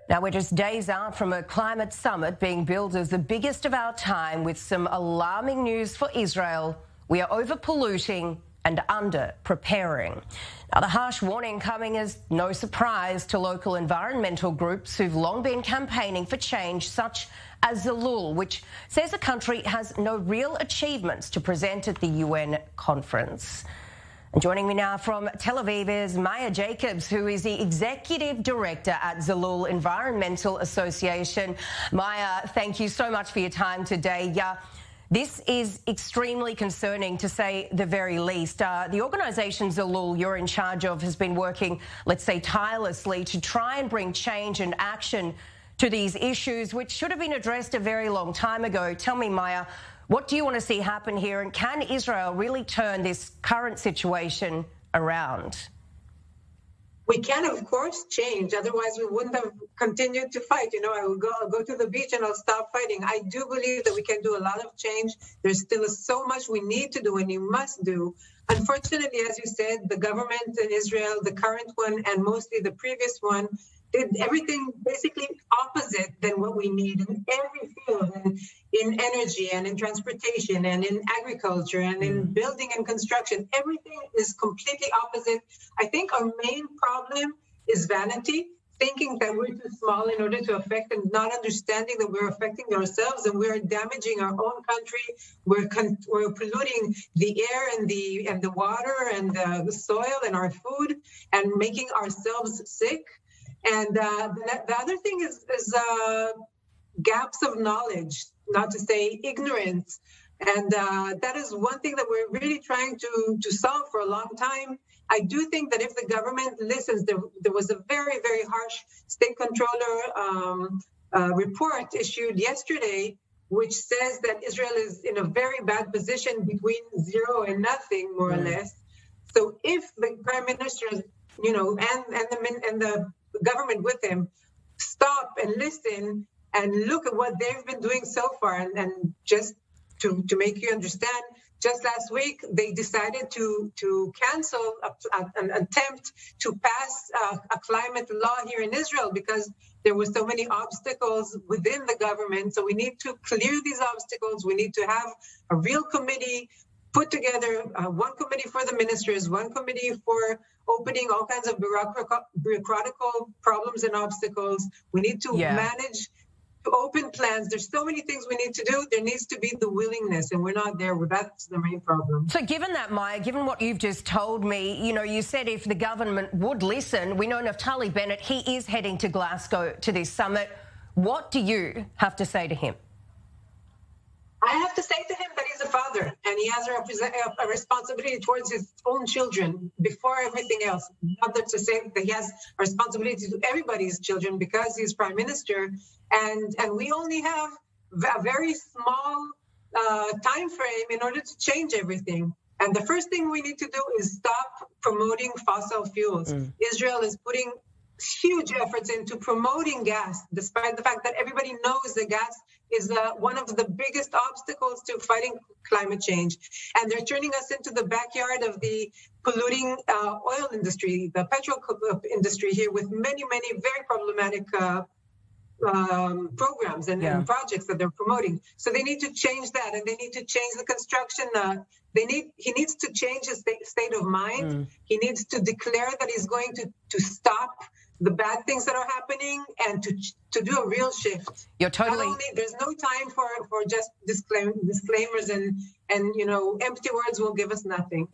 Now, we're just days out from a climate summit being billed as the biggest of our time, with some alarming news for Israel. We are over-polluting and under-preparing. Now, the harsh warning coming as no surprise to local environmental groups who've long been campaigning for change, such as Zalul, which says the country has no real achievements to present at the UN conference. And joining me now from Tel Aviv is Maya Jacobs, who is the Executive Director at Zalul Environmental Association. Maya, thank you so much for your time today. This is extremely concerning, to say the very least. The organisation Zalul you're in charge of has been working, let's say, tirelessly to try and bring change and action to these issues, which should have been addressed a very long time ago. Tell me, Maya, what do you want to see happen here, and can Israel really turn this current situation around? We can, of course, change. Otherwise, we wouldn't have continued to fight. You know, I'll go to the beach and I'll stop fighting. I do believe that we can do a lot of change. There's still so much we need to do and you must do. Unfortunately, as you said, the government in Israel, the current one and mostly the previous one, did everything basically opposite than what we need in every field, in energy and in transportation and in agriculture and in building and construction. Everything is completely opposite. I think our main problem is vanity, thinking that we're too small in order to affect, and not understanding that we're affecting ourselves and we're damaging our own country. We're polluting the air and the water and the soil and our food and making ourselves sick. And the other thing is gaps of knowledge, not to say ignorance. And that is one thing that we're really trying to solve for a long time. I do think that if the government listens, there was a very, very harsh state controller report issued yesterday, which says that Israel is in a very bad position between zero and nothing, more or less. So if the prime minister, you know, and the government with him stop and listen and look at what they've been doing so far, and just to make you understand, just last week they decided to cancel an attempt to pass a climate law here in Israel because there were so many obstacles within the government. So we need to clear these obstacles. We need to have a real committee put together, one committee for the ministers, one committee for opening all kinds of bureaucratical problems and obstacles. We need to manage to open plans. There's so many things we need to do. There needs to be the willingness, and we're not there. That's the main problem. So given that, Maya, given what you've just told me, you know, you said if the government would listen, we know Naftali Bennett, he is heading to Glasgow to this summit. What do you have to say to him? I have to say to him that he's a father and he has a responsibility towards his own children before everything else. Not that to say that he has a responsibility to everybody's children because he's prime minister, and we only have a very small time frame in order to change everything. And the first thing we need to do is stop promoting fossil fuels. Israel is putting huge efforts into promoting gas, despite the fact that everybody knows that gas is one of the biggest obstacles to fighting climate change. And they're turning us into the backyard of the polluting oil industry, the petrol industry here, with many, many very problematic programs and projects that they're promoting. So they need to change that, and they need to change the construction. He needs to change his state of mind. He needs to declare that he's going to stop the bad things that are happening and to do a real shift. You're totally. Not only, there's no time for just disclaimers and you know, empty words will give us nothing.